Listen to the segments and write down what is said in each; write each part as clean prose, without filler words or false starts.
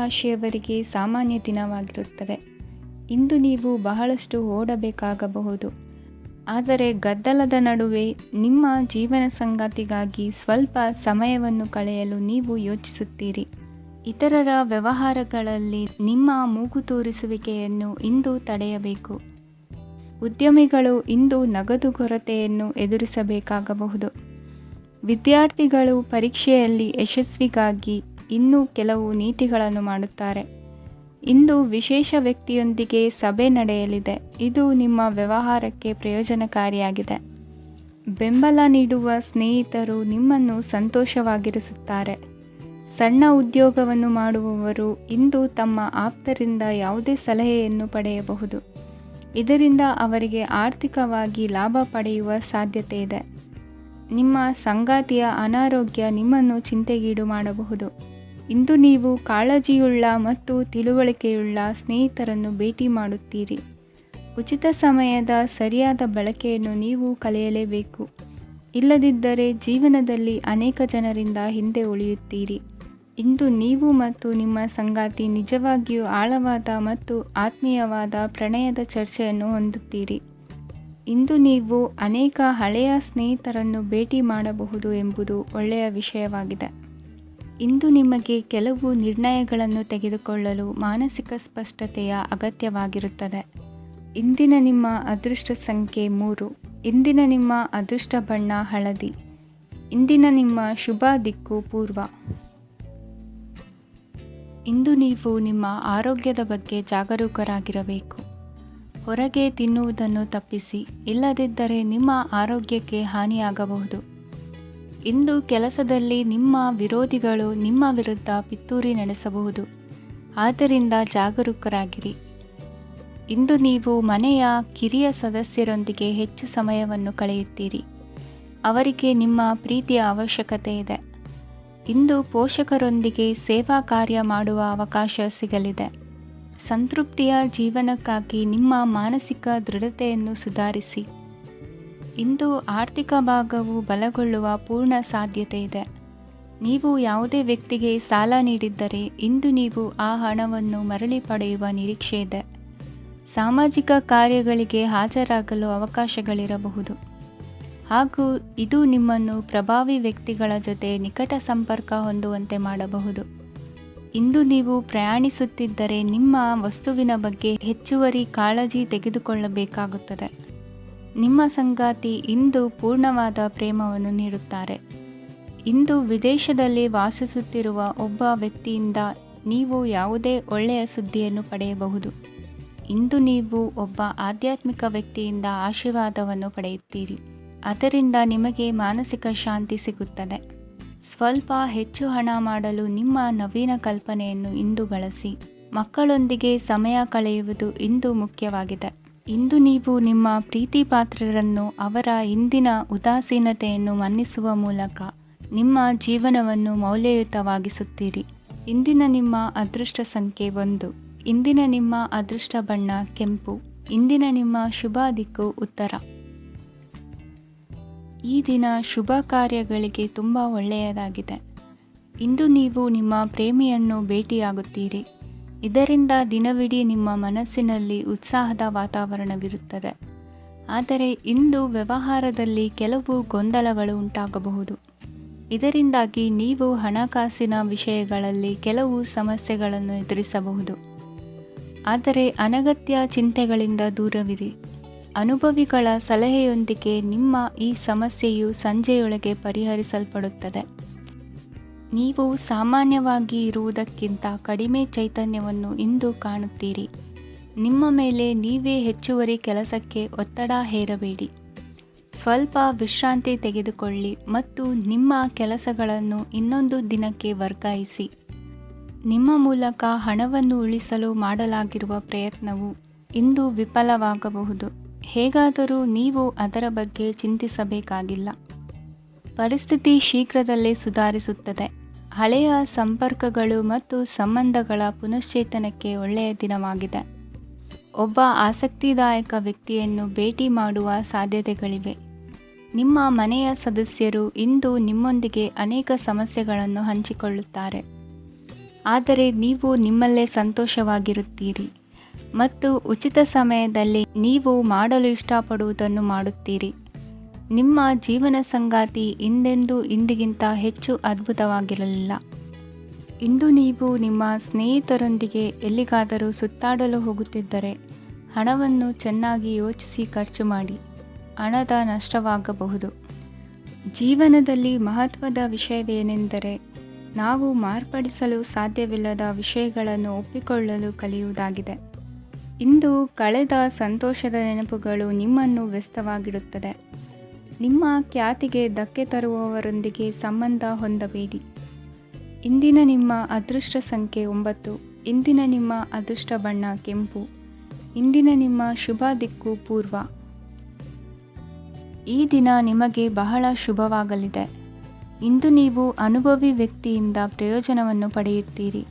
ರಾಶಿಯವರಿಗೆ ಸಾಮಾನ್ಯ ದಿನವಾಗಿರುತ್ತದೆ. ಇಂದು ನೀವು ಬಹಳಷ್ಟು ಓಡಬೇಕಾಗಬಹುದು. ಆದರೆ ಗದ್ದಲದ ನಡುವೆ ನಿಮ್ಮ ಜೀವನ ಸಂಗಾತಿಗಾಗಿ ಸ್ವಲ್ಪ ಸಮಯವನ್ನು ಕಳೆಯಲು ನೀವು ಯೋಚಿಸುತ್ತೀರಿ. ಇತರರ ವ್ಯವಹಾರಗಳಲ್ಲಿ ನಿಮ್ಮ ಮೂಗು ತೂರಿಸುವಿಕೆಯನ್ನು ಇಂದು ತಡೆಯಬೇಕು. ಉದ್ಯಮಿಗಳು ಇಂದು ನಗದು ಕೊರತೆಯನ್ನು ಎದುರಿಸಬೇಕಾಗಬಹುದು. ವಿದ್ಯಾರ್ಥಿಗಳು ಪರೀಕ್ಷೆಯಲ್ಲಿ ಯಶಸ್ವಿಗಾಗಿ ಇನ್ನೂ ಕೆಲವು ನೀತಿಗಳನ್ನು ಮಾಡುತ್ತಾರೆ. ಇಂದು ವಿಶೇಷ ವ್ಯಕ್ತಿಯೊಂದಿಗೆ ಸಭೆ ನಡೆಯಲಿದೆ. ಇದು ನಿಮ್ಮ ವ್ಯವಹಾರಕ್ಕೆ ಪ್ರಯೋಜನಕಾರಿಯಾಗಿದೆ. ಬೆಂಬಲ ನೀಡುವ ಸ್ನೇಹಿತರು ನಿಮ್ಮನ್ನು ಸಂತೋಷವಾಗಿರಿಸುತ್ತಾರೆ. ಸಣ್ಣ ಉದ್ಯೋಗವನ್ನು ಮಾಡುವವರು ಇಂದು ತಮ್ಮ ಆಪ್ತರಿಂದ ಯಾವುದೇ ಸಲಹೆಯನ್ನು ಪಡೆಯಬಹುದು. ಇದರಿಂದ ಅವರಿಗೆ ಆರ್ಥಿಕವಾಗಿ ಲಾಭ ಪಡೆಯುವ ಸಾಧ್ಯತೆ ಇದೆ. ನಿಮ್ಮ ಸಂಗಾತಿಯ ಅನಾರೋಗ್ಯ ನಿಮ್ಮನ್ನು ಚಿಂತೆಗೀಡು ಮಾಡಬಹುದು. ಇಂದು ನೀವು ಕಾಳಜಿಯುಳ್ಳ ಮತ್ತು ತಿಳುವಳಿಕೆಯುಳ್ಳ ಸ್ನೇಹಿತರನ್ನು ಭೇಟಿ ಮಾಡುತ್ತೀರಿ. ಉಚಿತ ಸಮಯದ ಸರಿಯಾದ ಬಳಕೆಯನ್ನು ನೀವು ಕಲಿಯಲೇಬೇಕು. ಇಲ್ಲದಿದ್ದರೆ ಜೀವನದಲ್ಲಿ ಅನೇಕ ಜನರಿಂದ ಹಿಂದೆ ಉಳಿಯುತ್ತೀರಿ. ಇಂದು ನೀವು ಮತ್ತು ನಿಮ್ಮ ಸಂಗಾತಿ ನಿಜವಾಗಿಯೂ ಆಳವಾದ ಮತ್ತು ಆತ್ಮೀಯವಾದ ಪ್ರಣಯದ ಚರ್ಚೆಯನ್ನು ಹೊಂದುತ್ತೀರಿ. ಇಂದು ನೀವು ಅನೇಕ ಹಳೆಯ ಸ್ನೇಹಿತರನ್ನು ಭೇಟಿ ಮಾಡಬಹುದು ಎಂಬುದು ಒಳ್ಳೆಯ ವಿಷಯವಾಗಿದೆ. ಇಂದು ನಿಮಗೆ ಕೆಲವು ನಿರ್ಣಯಗಳನ್ನು ತೆಗೆದುಕೊಳ್ಳಲು ಮಾನಸಿಕ ಸ್ಪಷ್ಟತೆಯ ಅಗತ್ಯವಾಗಿರುತ್ತದೆ. ಇಂದಿನ ನಿಮ್ಮ ಅದೃಷ್ಟ ಸಂಖ್ಯೆ 3. ಇಂದಿನ ನಿಮ್ಮ ಅದೃಷ್ಟ ಬಣ್ಣ ಹಳದಿ. ಇಂದಿನ ನಿಮ್ಮ ಶುಭ ದಿಕ್ಕು ಪೂರ್ವ. ಇಂದು ನೀವು ನಿಮ್ಮ ಆರೋಗ್ಯದ ಬಗ್ಗೆ ಜಾಗರೂಕರಾಗಿರಬೇಕು. ಹೊರಗೆ ತಿನ್ನುವುದನ್ನು ತಪ್ಪಿಸಿ, ಇಲ್ಲದಿದ್ದರೆ ನಿಮ್ಮ ಆರೋಗ್ಯಕ್ಕೆ ಹಾನಿಯಾಗಬಹುದು. ಇಂದು ಕೆಲಸದಲ್ಲಿ ನಿಮ್ಮ ವಿರೋಧಿಗಳು ನಿಮ್ಮ ವಿರುದ್ಧ ಪಿತೂರಿ ನಡೆಸಬಹುದು. ಆದ್ದರಿಂದ ಜಾಗರೂಕರಾಗಿರಿ. ಇಂದು ನೀವು ಮನೆಯ ಕಿರಿಯ ಸದಸ್ಯರೊಂದಿಗೆ ಹೆಚ್ಚು ಸಮಯವನ್ನು ಕಳೆಯುತ್ತೀರಿ. ಅವರಿಗೆ ನಿಮ್ಮ ಪ್ರೀತಿಯ ಅವಶ್ಯಕತೆ ಇದೆ. ಇಂದು ಪೋಷಕರೊಂದಿಗೆ ಸೇವಾ ಕಾರ್ಯ ಮಾಡುವ ಅವಕಾಶ ಸಿಗಲಿದೆ. ಸಂತೃಪ್ತಿಯ ಜೀವನಕ್ಕಾಗಿ ನಿಮ್ಮ ಮಾನಸಿಕ ದೃಢತೆಯನ್ನು ಸುಧಾರಿಸಿ. ಇಂದು ಆರ್ಥಿಕ ಭಾಗವು ಬಲಗೊಳ್ಳುವ ಪೂರ್ಣ ಸಾಧ್ಯತೆ ಇದೆ. ನೀವು ಯಾವುದೇ ವ್ಯಕ್ತಿಗೆ ಸಾಲ ನೀಡಿದ್ದರೆ ಇಂದು ನೀವು ಆ ಹಣವನ್ನು ಮರಳಿ ಪಡೆಯುವ ನಿರೀಕ್ಷೆ ಇದೆ. ಸಾಮಾಜಿಕ ಕಾರ್ಯಗಳಿಗೆ ಹಾಜರಾಗಲು ಅವಕಾಶಗಳಿರಬಹುದು. ಹಾಗೂ ಇದು ನಿಮ್ಮನ್ನು ಪ್ರಭಾವಿ ವ್ಯಕ್ತಿಗಳ ಜೊತೆ ನಿಕಟ ಸಂಪರ್ಕ ಹೊಂದುವಂತೆ ಮಾಡಬಹುದು. ಇಂದು ನೀವು ಪ್ರಯಾಣಿಸುತ್ತಿದ್ದರೆ ನಿಮ್ಮ ವಸ್ತುವಿನ ಬಗ್ಗೆ ಹೆಚ್ಚುವರಿ ಕಾಳಜಿ ತೆಗೆದುಕೊಳ್ಳಬೇಕಾಗುತ್ತದೆ. ನಿಮ್ಮ ಸಂಗಾತಿ ಇಂದು ಪೂರ್ಣವಾದ ಪ್ರೇಮವನ್ನು ನೀಡುತ್ತಾರೆ. ಇಂದು ವಿದೇಶದಲ್ಲಿ ವಾಸಿಸುತ್ತಿರುವ ಒಬ್ಬ ವ್ಯಕ್ತಿಯಿಂದ ನೀವು ಯಾವುದೇ ಒಳ್ಳೆಯ ಸುದ್ದಿಯನ್ನು ಪಡೆಯಬಹುದು. ಇಂದು ನೀವು ಒಬ್ಬ ಆಧ್ಯಾತ್ಮಿಕ ವ್ಯಕ್ತಿಯಿಂದ ಆಶೀರ್ವಾದವನ್ನು ಪಡೆಯುತ್ತೀರಿ. ಅದರಿಂದ ನಿಮಗೆ ಮಾನಸಿಕ ಶಾಂತಿ ಸಿಗುತ್ತದೆ. ಸ್ವಲ್ಪ ಹೆಚ್ಚು ಹಣ ಮಾಡಲು ನಿಮ್ಮ ನವೀನ ಕಲ್ಪನೆಯನ್ನು ಇಂದು ಬಳಸಿ. ಮಕ್ಕಳೊಂದಿಗೆ ಸಮಯ ಕಳೆಯುವುದು ಇಂದು ಮುಖ್ಯವಾಗಿದೆ. ಇಂದು ನೀವು ನಿಮ್ಮ ಪ್ರೀತಿ ಪಾತ್ರರನ್ನು ಅವರ ಇಂದಿನ ಉದಾಸೀನತೆಯನ್ನು ಮನ್ನಿಸುವ ಮೂಲಕ ನಿಮ್ಮ ಜೀವನವನ್ನು ಮೌಲ್ಯಯುತವಾಗಿಸುತ್ತೀರಿ. ಇಂದಿನ ನಿಮ್ಮ ಅದೃಷ್ಟ ಸಂಖ್ಯೆ 1. ಇಂದಿನ ನಿಮ್ಮ ಅದೃಷ್ಟ ಬಣ್ಣ ಕೆಂಪು. ಇಂದಿನ ನಿಮ್ಮ ಶುಭ ದಿಕ್ಕು ಉತ್ತರ. ಈ ದಿನ ಶುಭ ಕಾರ್ಯಗಳಿಗೆ ತುಂಬ ಒಳ್ಳೆಯದಾಗಿದೆ. ಇಂದು ನೀವು ನಿಮ್ಮ ಪ್ರೇಮಿಯನ್ನು ಭೇಟಿಯಾಗುತ್ತೀರಿ. ಇದರಿಂದ ದಿನವಿಡೀ ನಿಮ್ಮ ಮನಸ್ಸಿನಲ್ಲಿ ಉತ್ಸಾಹದ ವಾತಾವರಣವಿರುತ್ತದೆ. ಆದರೆ ಇಂದು ವ್ಯವಹಾರದಲ್ಲಿ ಕೆಲವು ಗೊಂದಲಗಳು ಉಂಟಾಗಬಹುದು. ಇದರಿಂದಾಗಿ ನೀವು ಹಣಕಾಸಿನ ವಿಷಯಗಳಲ್ಲಿ ಕೆಲವು ಸಮಸ್ಯೆಗಳನ್ನು ಎದುರಿಸಬಹುದು. ಆದರೆ ಅನಗತ್ಯ ಚಿಂತೆಗಳಿಂದ ದೂರವಿರಿ. ಅನುಭವಿಗಳ ಸಲಹೆಯೊಂದಿಗೆ ನಿಮ್ಮ ಈ ಸಮಸ್ಯೆಯು ಸಂಜೆಯೊಳಗೆ ಪರಿಹರಿಸಲ್ಪಡುತ್ತದೆ. ನೀವು ಸಾಮಾನ್ಯವಾಗಿ ಇರುವುದಕ್ಕಿಂತ ಕಡಿಮೆ ಚೈತನ್ಯವನ್ನು ಇಂದು ಕಾಣುತ್ತೀರಿ. ನಿಮ್ಮ ಮೇಲೆ ನೀವೇ ಹೆಚ್ಚುವರಿ ಕೆಲಸಕ್ಕೆ ಒತ್ತಡ ಹೇರಬೇಡಿ. ಸ್ವಲ್ಪ ವಿಶ್ರಾಂತಿ ತೆಗೆದುಕೊಳ್ಳಿ ಮತ್ತು ನಿಮ್ಮ ಕೆಲಸಗಳನ್ನು ಇನ್ನೊಂದು ದಿನಕ್ಕೆ ವರ್ಗಾಯಿಸಿ. ನಿಮ್ಮ ಮೂಲಕ ಹಣವನ್ನು ಉಳಿಸಲು ಮಾಡಲಾಗಿರುವ ಪ್ರಯತ್ನವು ಇಂದು ವಿಫಲವಾಗಬಹುದು. ಹೇಗಾದರೂ ನೀವು ಅದರ ಬಗ್ಗೆ ಚಿಂತಿಸಬೇಕಾಗಿಲ್ಲ. ಪರಿಸ್ಥಿತಿ ಶೀಘ್ರದಲ್ಲೇ ಸುಧಾರಿಸುತ್ತದೆ. ಹಳೆಯ ಸಂಪರ್ಕಗಳು ಮತ್ತು ಸಂಬಂಧಗಳ ಪುನಶ್ಚೇತನಕ್ಕೆ ಒಳ್ಳೆಯ ದಿನವಾಗಿದೆ. ಒಬ್ಬ ಆಸಕ್ತಿದಾಯಕ ವ್ಯಕ್ತಿಯನ್ನು ಭೇಟಿ ಮಾಡುವ ಸಾಧ್ಯತೆಗಳಿವೆ. ನಿಮ್ಮ ಮನೆಯ ಸದಸ್ಯರು ಇಂದು ನಿಮ್ಮೊಂದಿಗೆ ಅನೇಕ ಸಮಸ್ಯೆಗಳನ್ನು ಹಂಚಿಕೊಳ್ಳುತ್ತಾರೆ. ಆದರೆ ನೀವು ನಿಮ್ಮಲ್ಲೇ ಸಂತೋಷವಾಗಿರುತ್ತೀರಿ ಮತ್ತು ಉಚಿತ ಸಮಯದಲ್ಲಿ ನೀವು ಮಾಡಲು ಇಷ್ಟಪಡುವುದನ್ನು ಮಾಡುತ್ತೀರಿ. ನಿಮ್ಮ ಜೀವನ ಸಂಗಾತಿ ಹಿಂದೆಂದೂ ಇಂದಿಗಿಂತ ಹೆಚ್ಚು ಅದ್ಭುತವಾಗಿರಲಿಲ್ಲ. ಇಂದು ನೀವು ನಿಮ್ಮ ಸ್ನೇಹಿತರೊಂದಿಗೆ ಎಲ್ಲಿಗಾದರೂ ಸುತ್ತಾಡಲು ಹೋಗುತ್ತಿದ್ದರೆ ಹಣವನ್ನು ಚೆನ್ನಾಗಿ ಯೋಚಿಸಿ ಖರ್ಚು ಮಾಡಿ. ಹಣದ ನಷ್ಟವಾಗಬಹುದು. ಜೀವನದಲ್ಲಿ ಮಹತ್ವದ ವಿಷಯವೇನೆಂದರೆ ನಾವು ಮಾರ್ಪಡಿಸಲು ಸಾಧ್ಯವಿಲ್ಲದ ವಿಷಯಗಳನ್ನು ಒಪ್ಪಿಕೊಳ್ಳಲು ಕಲಿಯುವುದಾಗಿದೆ. ಇಂದು ಕಳೆದ ಸಂತೋಷದ ನೆನಪುಗಳು ನಿಮ್ಮನ್ನು ವ್ಯಸ್ತವಾಗಿಡುತ್ತದೆ. ನಿಮ್ಮ ಖ್ಯಾತಿಗೆ ಧಕ್ಕೆ ತರುವವರೊಂದಿಗೆ ಸಂಬಂಧ ಹೊಂದಬೇಡಿ. ಇಂದಿನ ನಿಮ್ಮ ಅದೃಷ್ಟ ಸಂಖ್ಯೆ 9. ಇಂದಿನ ನಿಮ್ಮ ಅದೃಷ್ಟ ಬಣ್ಣ ಕೆಂಪು. ಇಂದಿನ ನಿಮ್ಮ ಶುಭ ದಿಕ್ಕು ಪೂರ್ವ. ಈ ದಿನ ನಿಮಗೆ ಬಹಳ ಶುಭವಾಗಲಿದೆ. ಇಂದು ನೀವು ಅನುಭವಿ ವ್ಯಕ್ತಿಯಿಂದ ಪ್ರಯೋಜನವನ್ನು ಪಡೆಯುತ್ತೀರಿ,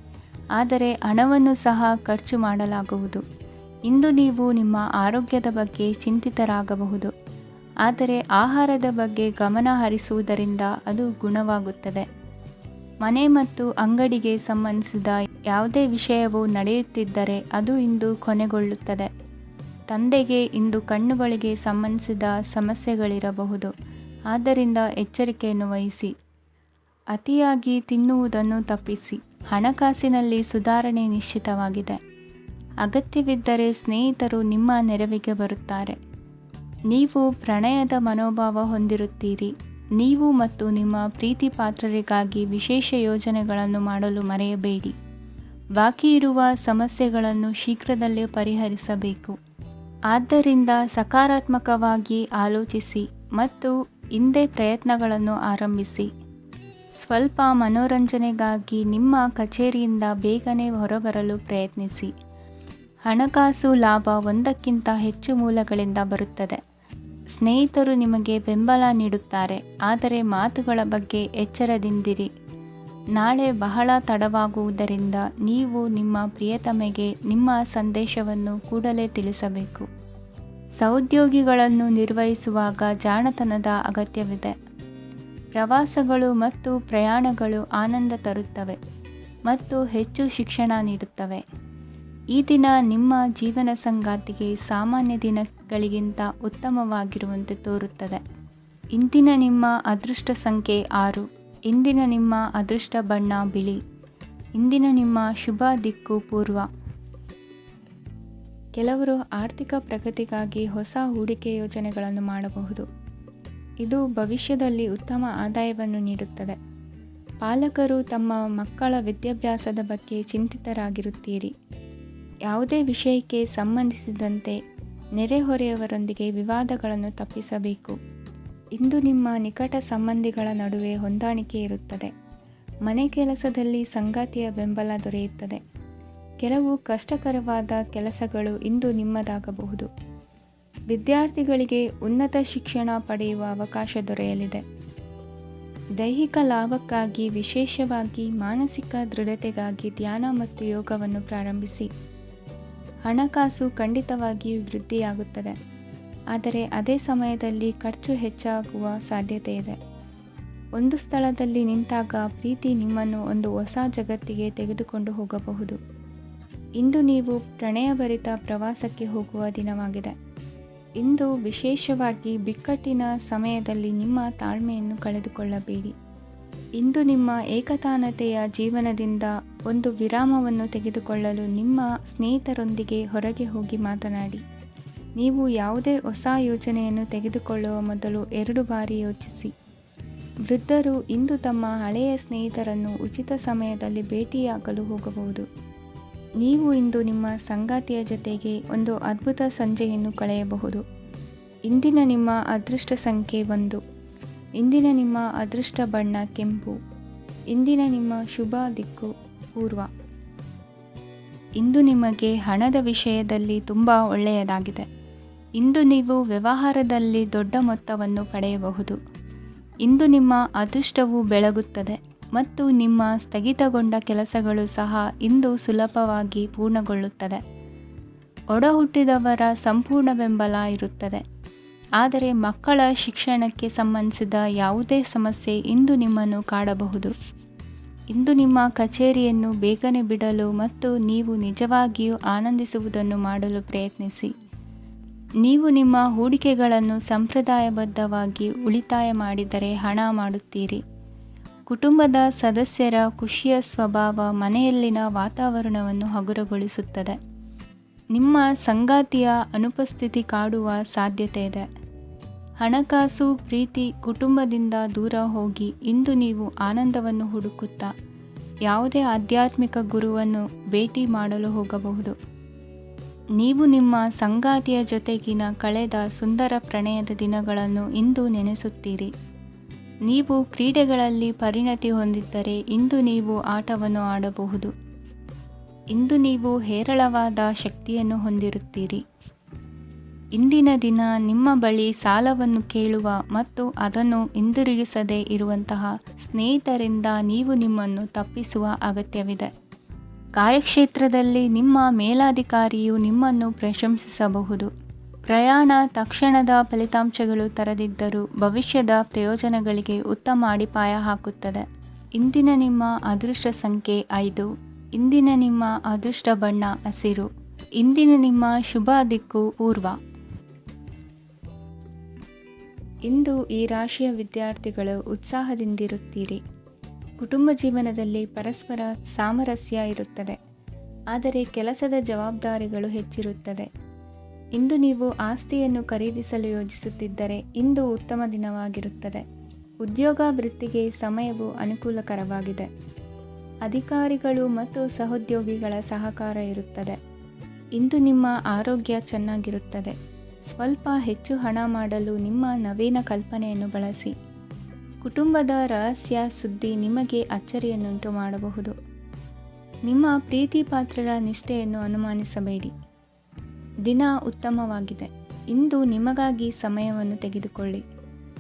ಆದರೆ ಹಣವನ್ನು ಸಹ ಖರ್ಚು ಮಾಡಲಾಗುವುದು. ಇಂದು ನೀವು ನಿಮ್ಮ ಆರೋಗ್ಯದ ಬಗ್ಗೆ ಚಿಂತಿತರಾಗಬಹುದು, ಆದರೆ ಆಹಾರದ ಬಗ್ಗೆ ಗಮನ ಹರಿಸುವುದರಿಂದ ಅದು ಗುಣವಾಗುತ್ತದೆ. ಮನೆ ಮತ್ತು ಅಂಗಡಿಗೆ ಸಂಬಂಧಿಸಿದ ಯಾವುದೇ ವಿಷಯವು ನಡೆಯುತ್ತಿದ್ದರೆ ಅದು ಇಂದು ಕೊನೆಗೊಳ್ಳುತ್ತದೆ. ತಂದೆಗೆ ಇಂದು ಕಣ್ಣುಗಳಿಗೆ ಸಂಬಂಧಿಸಿದ ಸಮಸ್ಯೆಗಳಿರಬಹುದು, ಆದ್ದರಿಂದ ಎಚ್ಚರಿಕೆಯನ್ನು ವಹಿಸಿ. ಅತಿಯಾಗಿ ತಿನ್ನುವುದನ್ನು ತಪ್ಪಿಸಿ. ಹಣಕಾಸಿನಲ್ಲಿ ಸುಧಾರಣೆ ನಿಶ್ಚಿತವಾಗಿದೆ. ಅಗತ್ಯವಿದ್ದರೆ ಸ್ನೇಹಿತರು ನಿಮ್ಮ ನೆರವಿಗೆ ಬರುತ್ತಾರೆ. ನೀವು ಪ್ರಣಯದ ಮನೋಭಾವ ಹೊಂದಿರುತ್ತೀರಿ. ನೀವು ಮತ್ತು ನಿಮ್ಮ ಪ್ರೀತಿ ಪಾತ್ರರಿಗಾಗಿ ವಿಶೇಷ ಯೋಜನೆಗಳನ್ನು ಮಾಡಲು ಮರೆಯಬೇಡಿ. ಬಾಕಿ ಇರುವ ಸಮಸ್ಯೆಗಳನ್ನು ಶೀಘ್ರದಲ್ಲೇ ಪರಿಹರಿಸಬೇಕು. ಆದ್ದರಿಂದ ಸಕಾರಾತ್ಮಕವಾಗಿ ಆಲೋಚಿಸಿ ಮತ್ತು ಇಂದೇ ಪ್ರಯತ್ನಗಳನ್ನು ಆರಂಭಿಸಿ. ಸ್ವಲ್ಪ ಮನೋರಂಜನೆಗಾಗಿ ನಿಮ್ಮ ಕಚೇರಿಯಿಂದ ಬೇಗನೆ ಹೊರಬರಲು ಪ್ರಯತ್ನಿಸಿ. ಹಣಕಾಸು ಲಾಭ ಒಂದಕ್ಕಿಂತ ಹೆಚ್ಚು ಮೂಲಗಳಿಂದ ಬರುತ್ತದೆ. ಸ್ನೇಹಿತರು ನಿಮಗೆ ಬೆಂಬಲ ನೀಡುತ್ತಾರೆ, ಆದರೆ ಮಾತುಗಳ ಬಗ್ಗೆ ಎಚ್ಚರದಿಂದಿರಿ. ನಾಳೆ ಬಹಳ ತಡವಾಗುವುದರಿಂದ ನೀವು ನಿಮ್ಮ ಪ್ರಿಯತಮೆಗೆ ನಿಮ್ಮ ಸಂದೇಶವನ್ನು ಕೂಡಲೇ ತಿಳಿಸಬೇಕು. ಸಹೋದ್ಯೋಗಿಗಳನ್ನು ನಿರ್ವಹಿಸುವಾಗ ಜಾಣತನದ ಅಗತ್ಯವಿದೆ. ಪ್ರವಾಸಗಳು ಮತ್ತು ಪ್ರಯಾಣಗಳು ಆನಂದ ತರುತ್ತವೆ ಮತ್ತು ಹೆಚ್ಚು ಶಿಕ್ಷಣ ನೀಡುತ್ತವೆ. ಈ ದಿನ ನಿಮ್ಮ ಜೀವನ ಸಂಗಾತಿಗೆ ಸಾಮಾನ್ಯ ದಿನಗಳಿಗಿಂತ ಉತ್ತಮವಾಗಿರುವಂತೆ ತೋರುತ್ತದೆ. ಇಂದಿನ ನಿಮ್ಮ ಅದೃಷ್ಟ ಸಂಖ್ಯೆ 6. ಇಂದಿನ ನಿಮ್ಮ ಅದೃಷ್ಟ ಬಣ್ಣ ಬಿಳಿ. ಇಂದಿನ ನಿಮ್ಮ ಶುಭ ದಿಕ್ಕು ಪೂರ್ವ. ಕೆಲವರು ಆರ್ಥಿಕ ಪ್ರಗತಿಗಾಗಿ ಹೊಸ ಹೂಡಿಕೆ ಯೋಜನೆಗಳನ್ನು ಮಾಡಬಹುದು. ಇದು ಭವಿಷ್ಯದಲ್ಲಿ ಉತ್ತಮ ಆದಾಯವನ್ನು ನೀಡುತ್ತದೆ. ಪಾಲಕರು ತಮ್ಮ ಮಕ್ಕಳ ವಿದ್ಯಾಭ್ಯಾಸದ ಬಗ್ಗೆ ಚಿಂತಿತರಾಗಿರುತ್ತೀರಿ. ಯಾವುದೇ ವಿಷಯಕ್ಕೆ ಸಂಬಂಧಿಸಿದಂತೆ ನೆರೆಹೊರೆಯವರೊಂದಿಗೆ ವಿವಾದಗಳನ್ನು ತಪ್ಪಿಸಬೇಕು. ಇಂದು ನಿಮ್ಮ ನಿಕಟ ಸಂಬಂಧಿಗಳ ನಡುವೆ ಹೊಂದಾಣಿಕೆ ಇರುತ್ತದೆ. ಮನೆ ಕೆಲಸದಲ್ಲಿ ಸಂಗಾತಿಯ ಬೆಂಬಲ ದೊರೆಯುತ್ತದೆ. ಕೆಲವು ಕಷ್ಟಕರವಾದ ಕೆಲಸಗಳು ಇಂದು ನಿಮ್ಮದಾಗಬಹುದು. ವಿದ್ಯಾರ್ಥಿಗಳಿಗೆ ಉನ್ನತ ಶಿಕ್ಷಣ ಪಡೆಯುವ ಅವಕಾಶ ದೊರೆಯಲಿದೆ. ದೈಹಿಕ ಲಾಭಕ್ಕಾಗಿ, ವಿಶೇಷವಾಗಿ ಮಾನಸಿಕ ದೃಢತೆಗಾಗಿ ಧ್ಯಾನ ಮತ್ತು ಯೋಗವನ್ನು ಪ್ರಾರಂಭಿಸಿ. ಹಣಕಾಸು ಖಂಡಿತವಾಗಿಯೂ ವೃದ್ಧಿಯಾಗುತ್ತದೆ, ಆದರೆ ಅದೇ ಸಮಯದಲ್ಲಿ ಖರ್ಚು ಹೆಚ್ಚಾಗುವ ಸಾಧ್ಯತೆ ಇದೆ. ಒಂದು ಸ್ಥಳದಲ್ಲಿ ನಿಂತಾಗ ಪ್ರೀತಿ ನಿಮ್ಮನ್ನು ಒಂದು ಹೊಸ ಜಗತ್ತಿಗೆ ತೆಗೆದುಕೊಂಡು ಹೋಗಬಹುದು. ಇಂದು ನೀವು ಪ್ರಣಯಭರಿತ ಪ್ರವಾಸಕ್ಕೆ ಹೋಗುವ ದಿನವಾಗಿದೆ. ಇಂದು ವಿಶೇಷವಾಗಿ ಬಿಕ್ಕಟ್ಟಿನ ಸಮಯದಲ್ಲಿ ನಿಮ್ಮ ತಾಳ್ಮೆಯನ್ನು ಕಳೆದುಕೊಳ್ಳಬೇಡಿ. ಇಂದು ನಿಮ್ಮ ಏಕತಾನತೆಯ ಜೀವನದಿಂದ ಒಂದು ವಿರಾಮವನ್ನು ತೆಗೆದುಕೊಳ್ಳಲು ನಿಮ್ಮ ಸ್ನೇಹಿತರೊಂದಿಗೆ ಹೊರಗೆ ಹೋಗಿ ಮಾತನಾಡಿ. ನೀವು ಯಾವುದೇ ಹೊಸ ಯೋಜನೆಯನ್ನು ತೆಗೆದುಕೊಳ್ಳುವ ಮೊದಲು 2 ಬಾರಿ ಯೋಚಿಸಿ. ವೃದ್ಧರು ಇಂದು ತಮ್ಮ ಹಳೆಯ ಸ್ನೇಹಿತರನ್ನು ಉಚಿತ ಸಮಯದಲ್ಲಿ ಭೇಟಿಯಾಗಲು ಹೋಗಬಹುದು. ನೀವು ಇಂದು ನಿಮ್ಮ ಸಂಗಾತಿಯ ಜೊತೆಗೆ ಒಂದು ಅದ್ಭುತ ಸಂಜೆಯನ್ನು ಕಳೆಯಬಹುದು. ಇಂದಿನ ನಿಮ್ಮ ಅದೃಷ್ಟ ಸಂಖ್ಯೆ 1. ಇಂದಿನ ನಿಮ್ಮ ಅದೃಷ್ಟ ಬಣ್ಣ ಕೆಂಪು. ಇಂದಿನ ನಿಮ್ಮ ಶುಭ ದಿಕ್ಕು ಪೂರ್ವ. ಇಂದು ನಿಮಗೆ ಹಣದ ವಿಷಯದಲ್ಲಿ ತುಂಬ ಒಳ್ಳೆಯದಾಗಿದೆ. ಇಂದು ನೀವು ವ್ಯವಹಾರದಲ್ಲಿ ದೊಡ್ಡ ಮೊತ್ತವನ್ನು ಪಡೆಯಬಹುದು. ಇಂದು ನಿಮ್ಮ ಅದೃಷ್ಟವು ಬೆಳಗುತ್ತದೆ ಮತ್ತು ನಿಮ್ಮ ಸ್ಥಗಿತಗೊಂಡ ಕೆಲಸಗಳು ಸಹ ಇಂದು ಸುಲಭವಾಗಿ ಪೂರ್ಣಗೊಳ್ಳುತ್ತದೆ. ಒಡಹುಟ್ಟಿದವರ ಸಂಪೂರ್ಣ ಬೆಂಬಲ ಇರುತ್ತದೆ, ಆದರೆ ಮಕ್ಕಳ ಶಿಕ್ಷಣಕ್ಕೆ ಸಂಬಂಧಿಸಿದ ಯಾವುದೇ ಸಮಸ್ಯೆ ಇಂದು ನಿಮ್ಮನ್ನು ಕಾಡಬಹುದು. ಇಂದು ನಿಮ್ಮ ಕಚೇರಿಯನ್ನು ಬೇಗನೆ ಬಿಡಲು ಮತ್ತು ನೀವು ನಿಜವಾಗಿಯೂ ಆನಂದಿಸುವುದನ್ನು ಮಾಡಲು ಪ್ರಯತ್ನಿಸಿ. ನೀವು ನಿಮ್ಮ ಹೂಡಿಕೆಗಳನ್ನು ಸಂಪ್ರದಾಯಬದ್ಧವಾಗಿ ಉಳಿತಾಯ ಮಾಡಿದರೆ ಹಣ ಮಾಡುತ್ತೀರಿ. ಕುಟುಂಬದ ಸದಸ್ಯರ ಖುಷಿಯ ಸ್ವಭಾವ ಮನೆಯಲ್ಲಿನ ವಾತಾವರಣವನ್ನು ಹಗುರಗೊಳಿಸುತ್ತದೆ. ನಿಮ್ಮ ಸಂಗಾತಿಯ ಅನುಪಸ್ಥಿತಿ ಕಾಡುವ ಸಾಧ್ಯತೆ ಇದೆ. ಹಣಕಾಸು, ಪ್ರೀತಿ, ಕುಟುಂಬದಿಂದ ದೂರ ಹೋಗಿ ಇಂದು ನೀವು ಆನಂದವನ್ನು ಹುಡುಕುತ್ತಾ ಯಾವುದೇ ಆಧ್ಯಾತ್ಮಿಕ ಗುರುವನ್ನು ಭೇಟಿ ಮಾಡಲು ಹೋಗಬಹುದು. ನೀವು ನಿಮ್ಮ ಸಂಗಾತಿಯ ಜೊತೆಗಿನ ಕಳೆದ ಸುಂದರ ಪ್ರಣಯದ ದಿನಗಳನ್ನು ಇಂದು ನೆನೆಸುತ್ತೀರಿ. ನೀವು ಕ್ರೀಡೆಗಳಲ್ಲಿ ಪರಿಣತಿ ಹೊಂದಿದ್ದರೆ ಇಂದು ನೀವು ಆಟವನ್ನು ಆಡಬಹುದು. ಇಂದು ನೀವು ಹೇರಳವಾದ ಶಕ್ತಿಯನ್ನು ಹೊಂದಿರುತ್ತೀರಿ. ಇಂದಿನ ದಿನ ನಿಮ್ಮ ಬಳಿ ಸಾಲವನ್ನು ಕೇಳುವ ಮತ್ತು ಅದನ್ನು ಹಿಂದಿರುಗಿಸದೇ ಇರುವಂತಹ ಸ್ನೇಹಿತರಿಂದ ನೀವು ನಿಮ್ಮನ್ನು ತಪ್ಪಿಸುವ ಅಗತ್ಯವಿದೆ. ಕಾರ್ಯಕ್ಷೇತ್ರದಲ್ಲಿ ನಿಮ್ಮ ಮೇಲಾಧಿಕಾರಿಯು ನಿಮ್ಮನ್ನು ಪ್ರಶಂಸಿಸಬಹುದು. ಪ್ರಯಾಣ ತಕ್ಷಣದ ಫಲಿತಾಂಶಗಳು ತರದಿದ್ದರೂ ಭವಿಷ್ಯದ ಪ್ರಯೋಜನಗಳಿಗೆ ಉತ್ತಮ ಅಡಿಪಾಯ ಹಾಕುತ್ತದೆ. ಇಂದಿನ ನಿಮ್ಮ ಅದೃಷ್ಟ ಸಂಖ್ಯೆ 5. ಇಂದಿನ ನಿಮ್ಮ ಅದೃಷ್ಟ ಬಣ್ಣ ಹಸಿರು. ಇಂದಿನ ನಿಮ್ಮ ಶುಭ ದಿಕ್ಕು ಪೂರ್ವ. ಇಂದು ಈ ರಾಶಿಯ ವಿದ್ಯಾರ್ಥಿಗಳು ಉತ್ಸಾಹದಿಂದಿರುತ್ತೀರಿ. ಕುಟುಂಬ ಜೀವನದಲ್ಲಿ ಪರಸ್ಪರ ಸಾಮರಸ್ಯ ಇರುತ್ತದೆ, ಆದರೆ ಕೆಲಸದ ಜವಾಬ್ದಾರಿಗಳು ಹೆಚ್ಚಿರುತ್ತದೆ. ಇಂದು ನೀವು ಆಸ್ತಿಯನ್ನು ಖರೀದಿಸಲು ಯೋಜಿಸುತ್ತಿದ್ದರೆ ಇಂದು ಉತ್ತಮ ದಿನವಾಗಿರುತ್ತದೆ. ಉದ್ಯೋಗ ವೃತ್ತಿಗೆ ಸಮಯವು ಅನುಕೂಲಕರವಾಗಿದೆ. ಅಧಿಕಾರಿಗಳು ಮತ್ತು ಸಹೋದ್ಯೋಗಿಗಳ ಸಹಕಾರ ಇರುತ್ತದೆ. ಇಂದು ನಿಮ್ಮ ಆರೋಗ್ಯ ಚೆನ್ನಾಗಿರುತ್ತದೆ. ಸ್ವಲ್ಪ ಹೆಚ್ಚು ಹಣ ಮಾಡಲು ನಿಮ್ಮ ನವೀನ ಕಲ್ಪನೆಯನ್ನು ಬಳಸಿ. ಕುಟುಂಬದ ರಹಸ್ಯ ಸುದ್ದಿ ನಿಮಗೆ ಅಚ್ಚರಿಯನ್ನುಂಟು ಮಾಡಬಹುದು. ನಿಮ್ಮ ಪ್ರೀತಿ ಪಾತ್ರರ ನಿಷ್ಠೆಯನ್ನು ಅನುಮಾನಿಸಬೇಡಿ. ದಿನ ಉತ್ತಮವಾಗಿದೆ. ಇಂದು ನಿಮಗಾಗಿ ಸಮಯವನ್ನು ತೆಗೆದುಕೊಳ್ಳಿ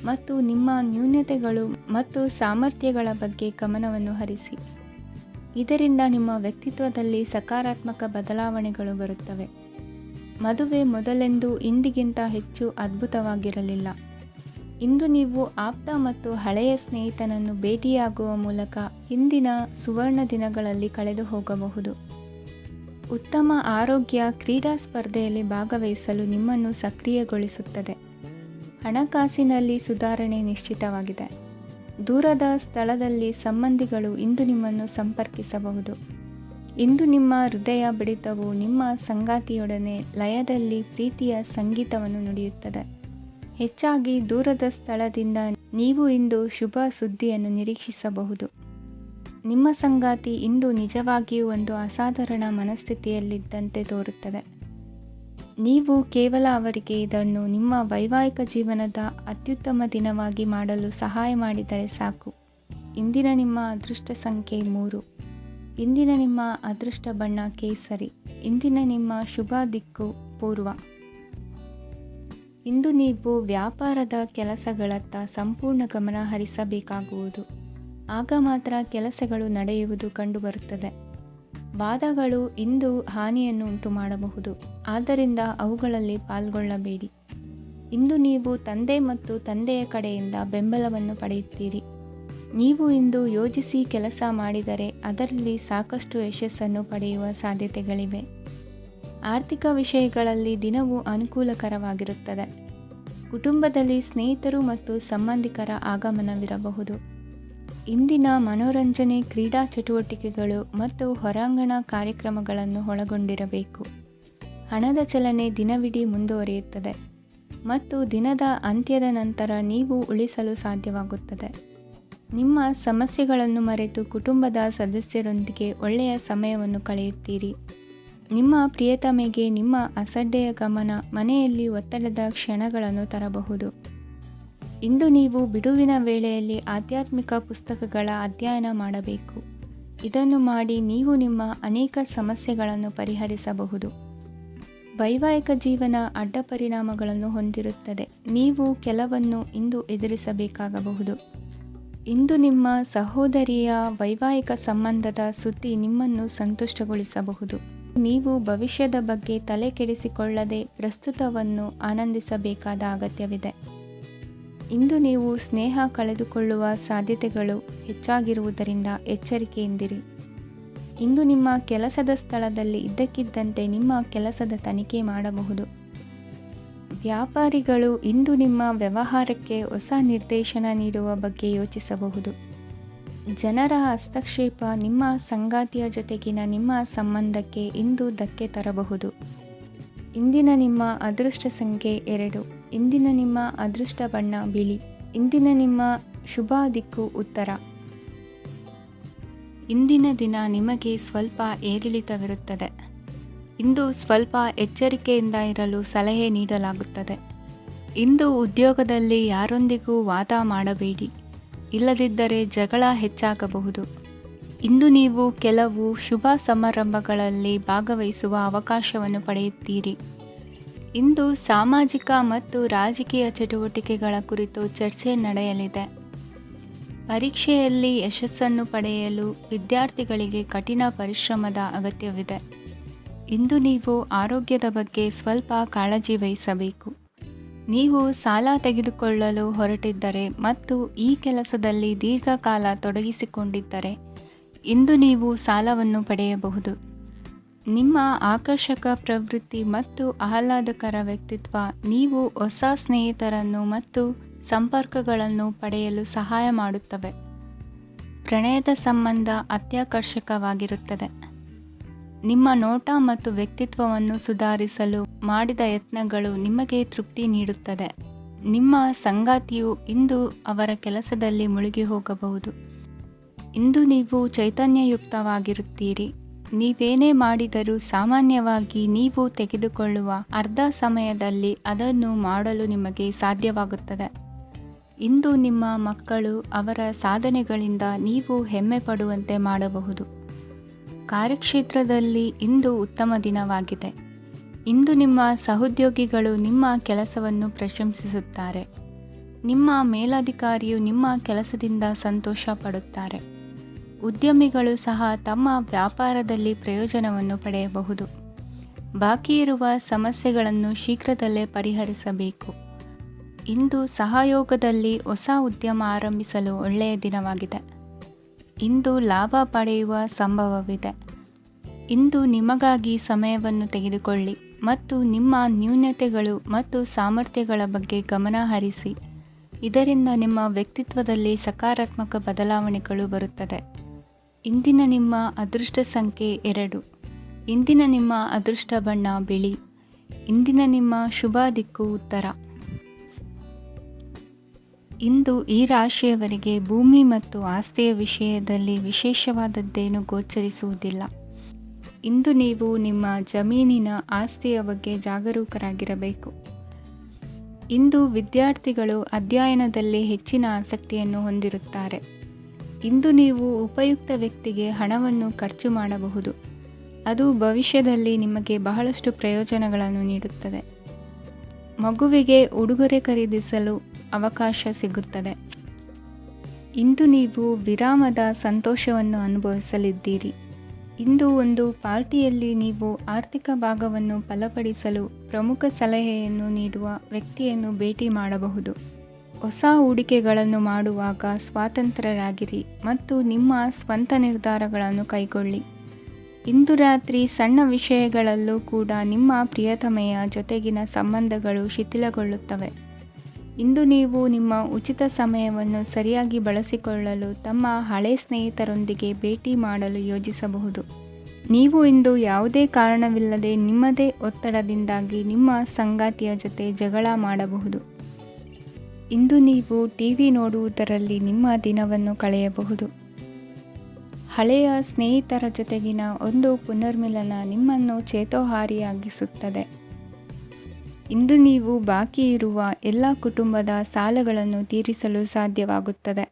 ಮತ್ತು ನಿಮ್ಮ ನ್ಯೂನತೆಗಳು ಮತ್ತು ಸಾಮರ್ಥ್ಯಗಳ ಬಗ್ಗೆ ಗಮನವನ್ನು ಹರಿಸಿ. ಇದರಿಂದ ನಿಮ್ಮ ವ್ಯಕ್ತಿತ್ವದಲ್ಲಿ ಸಕಾರಾತ್ಮಕ ಬದಲಾವಣೆಗಳು ಬರುತ್ತವೆ. ಮದುವೆ ಮೊದಲೆಂದೂ ಇಂದಿಗಿಂತ ಹೆಚ್ಚು ಅದ್ಭುತವಾಗಿರಲಿಲ್ಲ. ಇಂದು ನೀವು ಆಪ್ತ ಮತ್ತು ಹಳೆಯ ಸ್ನೇಹಿತನನ್ನು ಭೇಟಿಯಾಗುವ ಮೂಲಕ ಹಿಂದಿನ ಸುವರ್ಣ ದಿನಗಳಲ್ಲಿ ಕಳೆದು ಹೋಗಬಹುದು. ಉತ್ತಮ ಆರೋಗ್ಯ ಕ್ರೀಡಾ ಸ್ಪರ್ಧೆಯಲ್ಲಿ ಭಾಗವಹಿಸಲು ನಿಮ್ಮನ್ನು ಸಕ್ರಿಯಗೊಳಿಸುತ್ತದೆ. ಹಣಕಾಸಿನಲ್ಲಿ ಸುಧಾರಣೆ ನಿಶ್ಚಿತವಾಗಿದೆ. ದೂರದ ಸ್ಥಳದಲ್ಲಿ ಸಂಬಂಧಿಗಳು ಇಂದು ನಿಮ್ಮನ್ನು ಸಂಪರ್ಕಿಸಬಹುದು. ಇಂದು ನಿಮ್ಮ ಹೃದಯ ಬಡಿತವು ನಿಮ್ಮ ಸಂಗಾತಿಯೊಡನೆ ಲಯದಲ್ಲಿ ಪ್ರೀತಿಯ ಸಂಗೀತವನ್ನು ನುಡಿಯುತ್ತದೆ. ಹೆಚ್ಚಾಗಿ ದೂರದ ಸ್ಥಳದಿಂದ ನೀವು ಇಂದು ಶುಭ ಸುದ್ದಿಯನ್ನು ನಿರೀಕ್ಷಿಸಬಹುದು. ನಿಮ್ಮ ಸಂಗಾತಿ ಇಂದು ನಿಜವಾಗಿಯೂ ಒಂದು ಅಸಾಧಾರಣ ಮನಸ್ಥಿತಿಯಲ್ಲಿದ್ದಂತೆ ತೋರುತ್ತದೆ. ನೀವು ಕೇವಲ ಅವರಿಗೆ ಇದನ್ನು ನಿಮ್ಮ ವೈವಾಹಿಕ ಜೀವನದ ಅತ್ಯುತ್ತಮ ದಿನವಾಗಿ ಮಾಡಲು ಸಹಾಯ ಮಾಡಿದರೆ ಸಾಕು. ಇಂದಿನ ನಿಮ್ಮ ಅದೃಷ್ಟ ಸಂಖ್ಯೆ 3. ಇಂದಿನ ನಿಮ್ಮ ಅದೃಷ್ಟ ಬಣ್ಣ ಕೇಸರಿ. ಇಂದಿನ ನಿಮ್ಮ ಶುಭ ದಿಕ್ಕು ಪೂರ್ವ. ಇಂದು ನೀವು ವ್ಯಾಪಾರದ ಕೆಲಸಗಳತ್ತ ಸಂಪೂರ್ಣ ಗಮನ ಹರಿಸಬೇಕಾಗುವುದು. ಆಗ ಮಾತ್ರ ಕೆಲಸಗಳು ನಡೆಯುವುದು ಕಂಡುಬರುತ್ತದೆ. ವಾದಗಳು ಇಂದು ಹಾನಿಯನ್ನು ಉಂಟು ಮಾಡಬಹುದು, ಆದ್ದರಿಂದ ಅವುಗಳಲ್ಲಿ ಪಾಲ್ಗೊಳ್ಳಬೇಡಿ. ಇಂದು ನೀವು ತಂದೆ ಮತ್ತು ತಂದೆಯ ಕಡೆಯಿಂದ ಬೆಂಬಲವನ್ನು ಪಡೆಯುತ್ತೀರಿ. ನೀವು ಇಂದು ಯೋಜಿಸಿ ಕೆಲಸ ಮಾಡಿದರೆ ಅದರಲ್ಲಿ ಸಾಕಷ್ಟು ಯಶಸ್ಸನ್ನು ಪಡೆಯುವ ಸಾಧ್ಯತೆಗಳಿವೆ. ಆರ್ಥಿಕ ವಿಷಯಗಳಲ್ಲಿ ದಿನವು ಅನುಕೂಲಕರವಾಗಿರುತ್ತದೆ. ಕುಟುಂಬದಲ್ಲಿ ಸ್ನೇಹಿತರು ಮತ್ತು ಸಂಬಂಧಿಕರ ಆಗಮನವಿರಬಹುದು. ಇಂದಿನ ಮನೋರಂಜನೆ ಕ್ರೀಡಾ ಚಟುವಟಿಕೆಗಳು ಮತ್ತು ಹೊರಾಂಗಣ ಕಾರ್ಯಕ್ರಮಗಳನ್ನು ಒಳಗೊಂಡಿರಬೇಕು. ಹಣದ ಚಲನೆ ದಿನವಿಡೀ ಮುಂದುವರಿಯುತ್ತದೆ ಮತ್ತು ದಿನದ ಅಂತ್ಯದ ನಂತರ ನೀವು ಉಳಿಸಲು ಸಾಧ್ಯವಾಗುತ್ತದೆ. ನಿಮ್ಮ ಸಮಸ್ಯೆಗಳನ್ನು ಮರೆತು ಕುಟುಂಬದ ಸದಸ್ಯರೊಂದಿಗೆ ಒಳ್ಳೆಯ ಸಮಯವನ್ನು ಕಳೆಯುತ್ತೀರಿ. ನಿಮ್ಮ ಪ್ರಿಯತಮೆಗೆ ನಿಮ್ಮ ಅಸಡ್ಡೆಯ ಗಮನ ಮನೆಯಲ್ಲಿ ಒತ್ತಡದ ಕ್ಷಣಗಳನ್ನು ತರಬಹುದು. ಇಂದು ನೀವು ಬಿಡುವಿನ ವೇಳೆಯಲ್ಲಿ ಆಧ್ಯಾತ್ಮಿಕ ಪುಸ್ತಕಗಳ ಅಧ್ಯಯನ ಮಾಡಬೇಕು. ಇದನ್ನು ಮಾಡಿ ನೀವು ನಿಮ್ಮ ಅನೇಕ ಸಮಸ್ಯೆಗಳನ್ನು ಪರಿಹರಿಸಬಹುದು. ವೈವಾಹಿಕ ಜೀವನ ಅಡ್ಡ ಪರಿಣಾಮಗಳನ್ನು ಹೊಂದಿರುತ್ತದೆ. ನೀವು ಕೆಲವನ್ನು ಇಂದು ಎದುರಿಸಬೇಕಾಗಬಹುದು. ಇಂದು ನಿಮ್ಮ ಸಹೋದರಿಯ ವೈವಾಹಿಕ ಸಂಬಂಧದ ಸುದ್ದಿ ನಿಮ್ಮನ್ನು ಸಂತುಷ್ಟಗೊಳಿಸಬಹುದು. ನೀವು ಭವಿಷ್ಯದ ಬಗ್ಗೆ ತಲೆ ಕೆಡಿಸಿಕೊಳ್ಳದೆ ಪ್ರಸ್ತುತವನ್ನು ಆನಂದಿಸಬೇಕಾದ ಅಗತ್ಯವಿದೆ. ಇಂದು ನೀವು ಸ್ನೇಹ ಕಳೆದುಕೊಳ್ಳುವ ಸಾಧ್ಯತೆಗಳು ಹೆಚ್ಚಾಗಿರುವುದರಿಂದ ಎಚ್ಚರಿಕೆಯಿಂದಿರಿ. ಇಂದು ನಿಮ್ಮ ಕೆಲಸದ ಸ್ಥಳದಲ್ಲಿ ಇದ್ದಕ್ಕಿದ್ದಂತೆ ನಿಮ್ಮ ಕೆಲಸದ ತನಿಖೆ ಮಾಡಬಹುದು. ವ್ಯಾಪಾರಿಗಳು ಇಂದು ನಿಮ್ಮ ವ್ಯವಹಾರಕ್ಕೆ ಹೊಸ ನಿರ್ದೇಶನ ನೀಡುವ ಬಗ್ಗೆ ಯೋಚಿಸಬಹುದು. ಜನರ ಹಸ್ತಕ್ಷೇಪ ನಿಮ್ಮ ಸಂಗಾತಿಯ ಜೊತೆಗಿನ ನಿಮ್ಮ ಸಂಬಂಧಕ್ಕೆ ಇಂದು ಧಕ್ಕೆ ತರಬಹುದು. ಇಂದಿನ ನಿಮ್ಮ ಅದೃಷ್ಟ ಸಂಖ್ಯೆ 2. ಇಂದಿನ ನಿಮ್ಮ ಅದೃಷ್ಟ ಬಣ್ಣ ಬಿಳಿ. ಇಂದಿನ ನಿಮ್ಮ ಶುಭ ದಿಕ್ಕು ಉತ್ತರ. ಇಂದಿನ ದಿನ ನಿಮಗೆ ಸ್ವಲ್ಪ ಏರಿಳಿತವಿರುತ್ತದೆ. ಇಂದು ಸ್ವಲ್ಪ ಎಚ್ಚರಿಕೆಯಿಂದ ಇರಲು ಸಲಹೆ ನೀಡಲಾಗುತ್ತದೆ. ಇಂದು ಉದ್ಯೋಗದಲ್ಲಿ ಯಾರೊಂದಿಗೂ ವಾದ ಮಾಡಬೇಡಿ, ಇಲ್ಲದಿದ್ದರೆ ಜಗಳ ಹೆಚ್ಚಾಗಬಹುದು. ಇಂದು ನೀವು ಕೆಲವು ಶುಭ ಸಮಾರಂಭಗಳಲ್ಲಿ ಭಾಗವಹಿಸುವ ಅವಕಾಶವನ್ನು ಪಡೆಯುತ್ತೀರಿ. ಇಂದು ಸಾಮಾಜಿಕ ಮತ್ತು ರಾಜಕೀಯ ಚಟುವಟಿಕೆಗಳ ಕುರಿತು ಚರ್ಚೆ ನಡೆಯಲಿದೆ. ಪರೀಕ್ಷೆಯಲ್ಲಿ ಯಶಸ್ಸನ್ನು ಪಡೆಯಲು ವಿದ್ಯಾರ್ಥಿಗಳಿಗೆ ಕಠಿಣ ಪರಿಶ್ರಮದ ಅಗತ್ಯವಿದೆ. ಇಂದು ನೀವು ಆರೋಗ್ಯದ ಬಗ್ಗೆ ಸ್ವಲ್ಪ ಕಾಳಜಿ ವಹಿಸಬೇಕು. ನೀವು ಸಾಲ ತೆಗೆದುಕೊಳ್ಳಲು ಹೊರಟಿದ್ದರೆ ಮತ್ತು ಈ ಕೆಲಸದಲ್ಲಿ ದೀರ್ಘಕಾಲ ತೊಡಗಿಸಿಕೊಂಡಿದ್ದರೆ ಇಂದು ನೀವು ಸಾಲವನ್ನು ಪಡೆಯಬಹುದು. ನಿಮ್ಮ ಆಕರ್ಷಕ ಪ್ರವೃತ್ತಿ ಮತ್ತು ಆಹ್ಲಾದಕರ ವ್ಯಕ್ತಿತ್ವ ನೀವು ಹೊಸ ಸ್ನೇಹಿತರನ್ನು ಮತ್ತು ಸಂಪರ್ಕಗಳನ್ನು ಪಡೆಯಲು ಸಹಾಯ ಮಾಡುತ್ತವೆ. ಪ್ರಣಯದ ಸಂಬಂಧ ಅತ್ಯಾಕರ್ಷಕವಾಗಿರುತ್ತದೆ. ನಿಮ್ಮ ನೋಟ ಮತ್ತು ವ್ಯಕ್ತಿತ್ವವನ್ನು ಸುಧಾರಿಸಲು ಮಾಡಿದ ಯತ್ನಗಳು ನಿಮಗೆ ತೃಪ್ತಿ ನೀಡುತ್ತದೆ. ನಿಮ್ಮ ಸಂಗಾತಿಯು ಇಂದು ಅವರ ಕೆಲಸದಲ್ಲಿ ಮುಳುಗಿ ಹೋಗಬಹುದು. ಇಂದು ನೀವು ಚೈತನ್ಯಯುಕ್ತವಾಗಿರುತ್ತೀರಿ. ನೀವೇನೇ ಮಾಡಿದರೂ ಸಾಮಾನ್ಯವಾಗಿ ನೀವು ತೆಗೆದುಕೊಳ್ಳುವ ಅರ್ಧ ಸಮಯದಲ್ಲಿ ಅದನ್ನು ಮಾಡಲು ನಿಮಗೆ ಸಾಧ್ಯವಾಗುತ್ತದೆ. ಇಂದು ನಿಮ್ಮ ಮಕ್ಕಳು ಅವರ ಸಾಧನೆಗಳಿಂದ ನೀವು ಹೆಮ್ಮೆ ಪಡುವಂತೆ ಮಾಡಬಹುದು. ಕಾರ್ಯಕ್ಷೇತ್ರದಲ್ಲಿ ಇಂದು ಉತ್ತಮ ದಿನವಾಗಿದೆ. ಇಂದು ನಿಮ್ಮ ಸಹೋದ್ಯೋಗಿಗಳು ನಿಮ್ಮ ಕೆಲಸವನ್ನು ಪ್ರಶಂಸಿಸುತ್ತಾರೆ. ನಿಮ್ಮ ಮೇಲಧಿಕಾರಿಯು ನಿಮ್ಮ ಕೆಲಸದಿಂದ ಸಂತೋಷ ಪಡುತ್ತಾರೆ. ಉದ್ಯಮಿಗಳು ಸಹ ತಮ್ಮ ವ್ಯಾಪಾರದಲ್ಲಿ ಪ್ರಯೋಜನವನ್ನು ಪಡೆಯಬಹುದು. ಬಾಕಿ ಇರುವ ಸಮಸ್ಯೆಗಳನ್ನು ಶೀಘ್ರದಲ್ಲೇ ಪರಿಹರಿಸಬೇಕು. ಇಂದು ಸಹಯೋಗದಲ್ಲಿ ಹೊಸ ಉದ್ಯಮ ಆರಂಭಿಸಲು ಒಳ್ಳೆಯ ದಿನವಾಗಿದೆ. ಇಂದು ಲಾಭ ಪಡೆಯುವ ಸಂಭವವಿದೆ. ಇಂದು ನಿಮಗಾಗಿ ಸಮಯವನ್ನು ತೆಗೆದುಕೊಳ್ಳಿ ಮತ್ತು ನಿಮ್ಮ ನ್ಯೂನತೆಗಳು ಮತ್ತು ಸಾಮರ್ಥ್ಯಗಳ ಬಗ್ಗೆ ಗಮನ ಹರಿಸಿ. ಇದರಿಂದ ನಿಮ್ಮ ವ್ಯಕ್ತಿತ್ವದಲ್ಲಿ ಸಕಾರಾತ್ಮಕ ಬದಲಾವಣೆಗಳು ಬರುತ್ತದೆ. ಇಂದಿನ ನಿಮ್ಮ ಅದೃಷ್ಟ ಸಂಖ್ಯೆ 2. ಇಂದಿನ ನಿಮ್ಮ ಅದೃಷ್ಟ ಬಣ್ಣ ಬಿಳಿ. ಇಂದಿನ ನಿಮ್ಮ ಶುಭ ದಿಕ್ಕು ಉತ್ತರ. ಇಂದು ಈ ರಾಶಿಯವರಿಗೆ ಭೂಮಿ ಮತ್ತು ಆಸ್ತಿಯ ವಿಷಯದಲ್ಲಿ ವಿಶೇಷವಾದದ್ದೇನು ಗೋಚರಿಸುವುದಿಲ್ಲ. ಇಂದು ನೀವು ನಿಮ್ಮ ಜಮೀನಿನ ಆಸ್ತಿಯ ಬಗ್ಗೆ ಜಾಗರೂಕರಾಗಿರಬೇಕು. ಇಂದು ವಿದ್ಯಾರ್ಥಿಗಳು ಅಧ್ಯಯನದಲ್ಲಿ ಹೆಚ್ಚಿನ ಆಸಕ್ತಿಯನ್ನು ಹೊಂದಿರುತ್ತಾರೆ. ಇಂದು ನೀವು ಉಪಯುಕ್ತ ವ್ಯಕ್ತಿಗೆ ಹಣವನ್ನು ಖರ್ಚು ಮಾಡಬಹುದು. ಅದು ಭವಿಷ್ಯದಲ್ಲಿ ನಿಮಗೆ ಬಹಳಷ್ಟು ಪ್ರಯೋಜನಗಳನ್ನು ನೀಡುತ್ತದೆ. ಮಗುವಿಗೆ ಉಡುಗೊರೆ ಖರೀದಿಸಲು ಅವಕಾಶ ಸಿಗುತ್ತದೆ. ಇಂದು ನೀವು ವಿರಾಮದ ಸಂತೋಷವನ್ನು ಅನುಭವಿಸಲಿದ್ದೀರಿ. ಇಂದು ಒಂದು ಪಾರ್ಟಿಯಲ್ಲಿ ನೀವು ಆರ್ಥಿಕ ಭಾಗವನ್ನು ಬಲಪಡಿಸಲು ಪ್ರಮುಖ ಸಲಹೆಯನ್ನು ನೀಡುವ ವ್ಯಕ್ತಿಯನ್ನು ಭೇಟಿ ಮಾಡಬಹುದು. ಹೊಸ ಹೂಡಿಕೆಗಳನ್ನು ಮಾಡುವಾಗ ಸ್ವತಂತ್ರರಾಗಿರಿ ಮತ್ತು ನಿಮ್ಮ ಸ್ವಂತ ನಿರ್ಧಾರಗಳನ್ನು ಕೈಗೊಳ್ಳಿ. ಇಂದು ರಾತ್ರಿ ಸಣ್ಣ ವಿಷಯಗಳಲ್ಲೂ ಕೂಡ ನಿಮ್ಮ ಪ್ರಿಯತಮೆಯ ಜೊತೆಗಿನ ಸಂಬಂಧಗಳು ಶಿಥಿಲಗೊಳ್ಳುತ್ತವೆ. ಇಂದು ನೀವು ನಿಮ್ಮ ಉಚಿತ ಸಮಯವನ್ನು ಸರಿಯಾಗಿ ಬಳಸಿಕೊಳ್ಳಲು ತಮ್ಮ ಹಳೆ ಸ್ನೇಹಿತರೊಂದಿಗೆ ಭೇಟಿ ಮಾಡಲು ಯೋಜಿಸಬಹುದು. ನೀವು ಇಂದು ಯಾವುದೇ ಕಾರಣವಿಲ್ಲದೆ ನಿಮ್ಮದೇ ಒತ್ತಡದಿಂದಾಗಿ ನಿಮ್ಮ ಸಂಗಾತಿಯ ಜೊತೆ ಜಗಳ ಮಾಡಬಹುದು. ಇಂದು ನೀವು ಟಿವಿ ನೋಡುವುದರಲ್ಲಿ ನಿಮ್ಮ ದಿನವನ್ನು ಕಳೆಯಬಹುದು. ಹಳೆಯ ಸ್ನೇಹಿತರ ಜೊತೆಗಿನ ಒಂದು ಪುನರ್ಮಿಲನ ನಿಮ್ಮನ್ನು ಚೇತೋಹಾರಿಯಾಗಿಸುತ್ತದೆ. ಇಂದು ನೀವು ಬಾಕಿ ಇರುವ ಎಲ್ಲ ಕುಟುಂಬದ ಸಾಲಗಳನ್ನು ತೀರಿಸಲು ಸಾಧ್ಯವಾಗುತ್ತದೆ.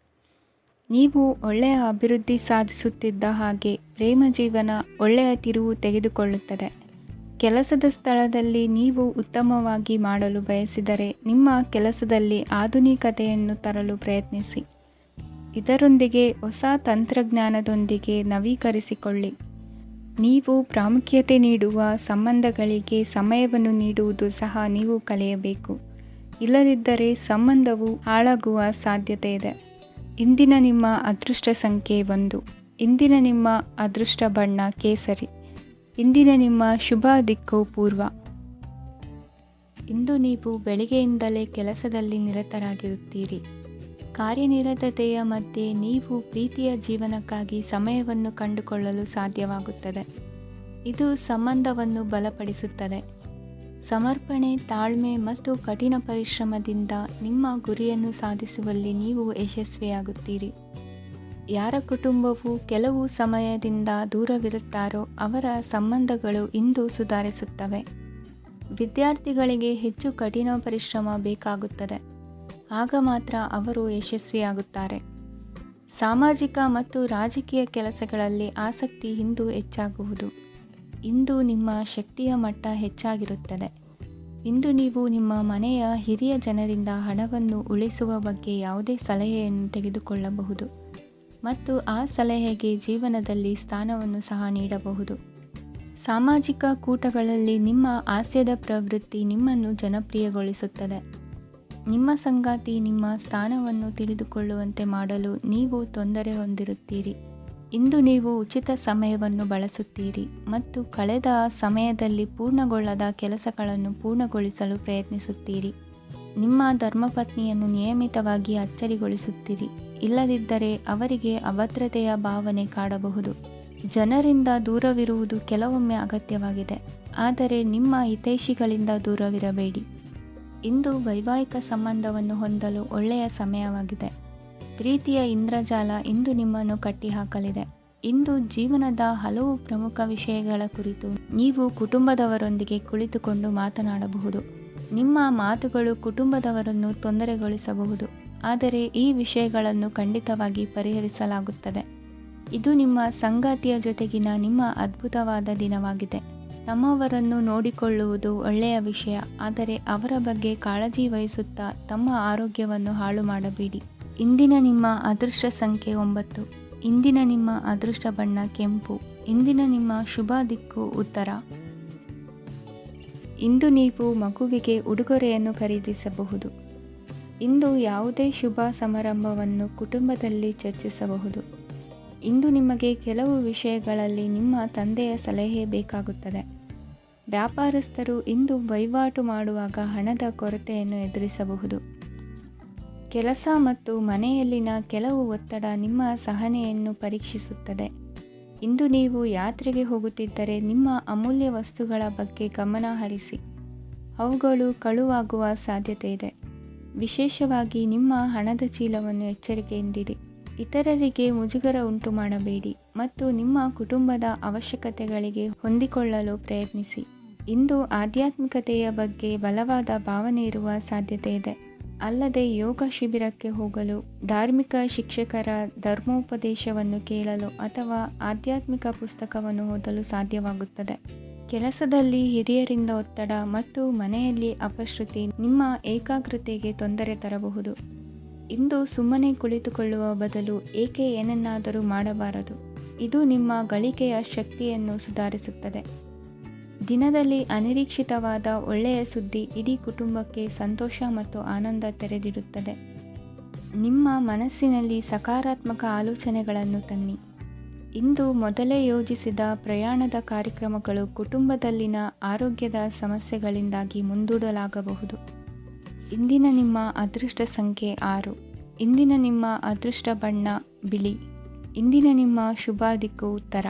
ನೀವು ಒಳ್ಳೆಯ ಅಭಿವೃದ್ಧಿ ಸಾಧಿಸುತ್ತಿದ್ದ ಹಾಗೆ ಪ್ರೇಮ ಜೀವನ ಒಳ್ಳೆಯ ತಿರುವು ತೆಗೆದುಕೊಳ್ಳುತ್ತದೆ. ಕೆಲಸದ ಸ್ಥಳದಲ್ಲಿ ನೀವು ಉತ್ತಮವಾಗಿ ಮಾಡಲು ಬಯಸಿದರೆ ನಿಮ್ಮ ಕೆಲಸದಲ್ಲಿ ಆಧುನಿಕತೆಯನ್ನು ತರಲು ಪ್ರಯತ್ನಿಸಿ. ಇದರೊಂದಿಗೆ ಹೊಸ ತಂತ್ರಜ್ಞಾನದೊಂದಿಗೆ ನವೀಕರಿಸಿಕೊಳ್ಳಿ. ನೀವು ಪ್ರಾಮುಖ್ಯತೆ ನೀಡುವ ಸಂಬಂಧಗಳಿಗೆ ಸಮಯವನ್ನು ನೀಡುವುದು ಸಹ ನೀವು ಕಲಿಯಬೇಕು. ಇಲ್ಲದಿದ್ದರೆ ಸಂಬಂಧವು ಹಾಳಾಗುವ ಸಾಧ್ಯತೆ ಇದೆ. ಇಂದಿನ ನಿಮ್ಮ ಅದೃಷ್ಟ ಸಂಖ್ಯೆ 1. ಇಂದಿನ ನಿಮ್ಮ ಅದೃಷ್ಟ ಬಣ್ಣ ಕೇಸರಿ. ಇಂದಿನ ನಿಮ್ಮ ಶುಭ ದಿಕ್ಕು ಪೂರ್ವ. ಇಂದು ನೀವು ಬೆಳಿಗ್ಗೆಯಿಂದಲೇ ಕೆಲಸದಲ್ಲಿ ನಿರತರಾಗಿರುತ್ತೀರಿ. ಕಾರ್ಯನಿರತತೆಯ ಮಧ್ಯೆ ನೀವು ಪ್ರೀತಿಯ ಜೀವನಕ್ಕಾಗಿ ಸಮಯವನ್ನು ಕಂಡುಕೊಳ್ಳಲು ಸಾಧ್ಯವಾಗುತ್ತದೆ. ಇದು ಸಂಬಂಧವನ್ನು ಬಲಪಡಿಸುತ್ತದೆ. ಸಮರ್ಪಣೆ, ತಾಳ್ಮೆ ಮತ್ತು ಕಠಿಣ ಪರಿಶ್ರಮದಿಂದ ನಿಮ್ಮ ಗುರಿಯನ್ನು ಸಾಧಿಸುವಲ್ಲಿ ನೀವು ಯಶಸ್ವಿಯಾಗುತ್ತೀರಿ. ಯಾರ ಕುಟುಂಬವು ಕೆಲವು ಸಮಯದಿಂದ ದೂರವಿರುತ್ತಾರೋ ಅವರ ಸಂಬಂಧಗಳು ಇಂದು ಸುಧಾರಿಸುತ್ತವೆ. ವಿದ್ಯಾರ್ಥಿಗಳಿಗೆ ಹೆಚ್ಚು ಕಠಿಣ ಪರಿಶ್ರಮ ಬೇಕಾಗುತ್ತದೆ. ಆಗ ಮಾತ್ರ ಅವರು ಯಶಸ್ವಿಯಾಗುತ್ತಾರೆ. ಸಾಮಾಜಿಕ ಮತ್ತು ರಾಜಕೀಯ ಕೆಲಸಗಳಲ್ಲಿ ಆಸಕ್ತಿ ಇಂದು ಹೆಚ್ಚಾಗುವುದು. ಇಂದು ನಿಮ್ಮ ಶಕ್ತಿಯ ಮಟ್ಟ ಹೆಚ್ಚಾಗಿರುತ್ತದೆ. ಇಂದು ನೀವು ನಿಮ್ಮ ಮನೆಯ ಹಿರಿಯ ಜನರಿಂದ ಹಣವನ್ನು ಉಳಿಸುವ ಬಗ್ಗೆ ಯಾವುದೇ ಸಲಹೆಯನ್ನು ತೆಗೆದುಕೊಳ್ಳಬಹುದು ಮತ್ತು ಆ ಸಲಹೆಗೆ ಜೀವನದಲ್ಲಿ ಸ್ಥಾನವನ್ನು ಸಹ ನೀಡಬಹುದು. ಸಾಮಾಜಿಕ ಕೂಟಗಳಲ್ಲಿ ನಿಮ್ಮ ಹಾಸ್ಯದ ಪ್ರವೃತ್ತಿ ನಿಮ್ಮನ್ನು ಜನಪ್ರಿಯಗೊಳಿಸುತ್ತದೆ. ನಿಮ್ಮ ಸಂಗಾತಿ ನಿಮ್ಮ ಸ್ಥಾನವನ್ನು ತಿಳಿದುಕೊಳ್ಳುವಂತೆ ಮಾಡಲು ನೀವು ತೊಂದರೆ ಹೊಂದಿರುತ್ತೀರಿ. ಇಂದು ನೀವು ಉಚಿತ ಸಮಯವನ್ನು ಬಳಸುತ್ತೀರಿ ಮತ್ತು ಕಳೆದ ಸಮಯದಲ್ಲಿ ಪೂರ್ಣಗೊಳ್ಳದ ಕೆಲಸಗಳನ್ನು ಪೂರ್ಣಗೊಳಿಸಲು ಪ್ರಯತ್ನಿಸುತ್ತೀರಿ. ನಿಮ್ಮ ಧರ್ಮಪತ್ನಿಯನ್ನು ನಿಯಮಿತವಾಗಿ ಅಚ್ಚರಿಗೊಳಿಸುತ್ತೀರಿ. ಇಲ್ಲದಿದ್ದರೆ ಅವರಿಗೆ ಅಭದ್ರತೆಯ ಭಾವನೆ ಕಾಡಬಹುದು. ಜನರಿಂದ ದೂರವಿರುವುದು ಕೆಲವೊಮ್ಮೆ ಅಗತ್ಯವಾಗಿದೆ, ಆದರೆ ನಿಮ್ಮ ಹಿತೈಷಿಗಳಿಂದ ದೂರವಿರಬೇಡಿ. ಇಂದು ವೈವಾಹಿಕ ಸಂಬಂಧವನ್ನು ಹೊಂದಲು ಒಳ್ಳೆಯ ಸಮಯವಾಗಿದೆ. ಪ್ರೀತಿಯ ಇಂದ್ರಜಾಲ ಇಂದು ನಿಮ್ಮನ್ನು ಕಟ್ಟಿಹಾಕಲಿದೆ. ಇಂದು ಜೀವನದ ಹಲವು ಪ್ರಮುಖ ವಿಷಯಗಳ ಕುರಿತು ನೀವು ಕುಟುಂಬದವರೊಂದಿಗೆ ಕುಳಿತುಕೊಂಡು ಮಾತನಾಡಬಹುದು. ನಿಮ್ಮ ಮಾತುಗಳು ಕುಟುಂಬದವರನ್ನು ತೊಂದರೆಗೊಳಿಸಬಹುದು, ಆದರೆ ಈ ವಿಷಯಗಳನ್ನು ಖಂಡಿತವಾಗಿ ಪರಿಹರಿಸಲಾಗುತ್ತದೆ. ಇದು ನಿಮ್ಮ ಸಂಗಾತಿಯ ಜೊತೆಗಿನ ನಿಮ್ಮ ಅದ್ಭುತವಾದ ದಿನವಾಗಿದೆ. ತಮ್ಮವರನ್ನು ನೋಡಿಕೊಳ್ಳುವುದು ಒಳ್ಳೆಯ ವಿಷಯ, ಆದರೆ ಅವರ ಬಗ್ಗೆ ಕಾಳಜಿ ವಹಿಸುತ್ತಾ ತಮ್ಮ ಆರೋಗ್ಯವನ್ನು ಹಾಳು ಮಾಡಬೇಡಿ. ಇಂದಿನ ನಿಮ್ಮ ಅದೃಷ್ಟ ಸಂಖ್ಯೆ 9. ಇಂದಿನ ನಿಮ್ಮ ಅದೃಷ್ಟ ಬಣ್ಣ ಕೆಂಪು. ಇಂದಿನ ನಿಮ್ಮ ಶುಭ ದಿಕ್ಕು ಉತ್ತರ. ಇಂದು ನೀವು ಮಗುವಿಗೆ ಉಡುಗೊರೆಯನ್ನು ಖರೀದಿಸಬಹುದು. ಇಂದು ಯಾವುದೇ ಶುಭ ಸಮಾರಂಭವನ್ನು ಕುಟುಂಬದಲ್ಲಿ ಚರ್ಚಿಸಬಹುದು. ಇಂದು ನಿಮಗೆ ಕೆಲವು ವಿಷಯಗಳಲ್ಲಿ ನಿಮ್ಮ ತಂದೆಯ ಸಲಹೆ ಬೇಕಾಗುತ್ತದೆ. ವ್ಯಾಪಾರಸ್ಥರು ಇಂದು ವಹಿವಾಟು ಮಾಡುವಾಗ ಹಣದ ಕೊರತೆಯನ್ನು ಎದುರಿಸಬಹುದು. ಕೆಲಸ ಮತ್ತು ಮನೆಯಲ್ಲಿನ ಕೆಲವು ಒತ್ತಡ ನಿಮ್ಮ ಸಹನೆಯನ್ನು ಪರೀಕ್ಷಿಸುತ್ತದೆ. ಇಂದು ನೀವು ಯಾತ್ರೆಗೆ ಹೋಗುತ್ತಿದ್ದರೆ ನಿಮ್ಮ ಅಮೂಲ್ಯ ವಸ್ತುಗಳ ಬಗ್ಗೆ ಗಮನ ಹರಿಸಿ. ಅವುಗಳು ಕಳುವಾಗುವ ಸಾಧ್ಯತೆ ಇದೆ. ವಿಶೇಷವಾಗಿ ನಿಮ್ಮ ಹಣದ ಚೀಲವನ್ನು ಎಚ್ಚರಿಕೆಯಿಂದಿಡಿ. ಇತರರಿಗೆ ಮುಜುಗರ ಉಂಟು ಮಾಡಬೇಡಿ ಮತ್ತು ನಿಮ್ಮ ಕುಟುಂಬದ ಅವಶ್ಯಕತೆಗಳಿಗೆ ಹೊಂದಿಕೊಳ್ಳಲು ಪ್ರಯತ್ನಿಸಿ. ಇಂದು ಆಧ್ಯಾತ್ಮಿಕತೆಯ ಬಗ್ಗೆ ಬಲವಾದ ಭಾವನೆ ಇರುವ ಸಾಧ್ಯತೆ ಇದೆ. ಅಲ್ಲದೆ ಯೋಗ ಶಿಬಿರಕ್ಕೆ ಹೋಗಲು, ಧಾರ್ಮಿಕ ಶಿಕ್ಷಕರ ಧರ್ಮೋಪದೇಶವನ್ನು ಕೇಳಲು ಅಥವಾ ಆಧ್ಯಾತ್ಮಿಕ ಪುಸ್ತಕವನ್ನು ಓದಲು ಸಾಧ್ಯವಾಗುತ್ತದೆ. ಕೆಲಸದಲ್ಲಿ ಹಿರಿಯರಿಂದ ಒತ್ತಡ ಮತ್ತು ಮನೆಯಲ್ಲಿ ಅಪಶ್ರುತಿ ನಿಮ್ಮ ಏಕಾಗ್ರತೆಗೆ ತೊಂದರೆ ತರಬಹುದು. ಇಂದು ಸುಮ್ಮನೆ ಕುಳಿತುಕೊಳ್ಳುವ ಬದಲು ಏಕೆ ಏನನ್ನಾದರೂ ಮಾಡಬಾರದು. ಇದು ನಿಮ್ಮ ಗಳಿಕೆಯ ಶಕ್ತಿಯನ್ನು ಸುಧಾರಿಸುತ್ತದೆ. ದಿನದಲ್ಲಿ ಅನಿರೀಕ್ಷಿತವಾದ ಒಳ್ಳೆಯ ಸುದ್ದಿ ಇಡೀ ಕುಟುಂಬಕ್ಕೆ ಸಂತೋಷ ಮತ್ತು ಆನಂದ ತೆರೆದಿಡುತ್ತದೆ. ನಿಮ್ಮ ಮನಸ್ಸಿನಲ್ಲಿ ಸಕಾರಾತ್ಮಕ ಆಲೋಚನೆಗಳನ್ನು ತನ್ನಿ. ಇಂದು ಮೊದಲೇ ಯೋಜಿಸಿದ ಪ್ರಯಾಣದ ಕಾರ್ಯಕ್ರಮಗಳು ಕುಟುಂಬದಲ್ಲಿನ ಆರೋಗ್ಯದ ಸಮಸ್ಯೆಗಳಿಂದಾಗಿ ಮುಂದೂಡಲಾಗಬಹುದು. ಇಂದಿನ ನಿಮ್ಮ ಅದೃಷ್ಟ ಸಂಖ್ಯೆ 6. ಇಂದಿನ ನಿಮ್ಮ ಅದೃಷ್ಟ ಬಣ್ಣ ಬಿಳಿ. ಇಂದಿನ ನಿಮ್ಮ ಶುಭ ದಿಕ್ಕು ಉತ್ತರ.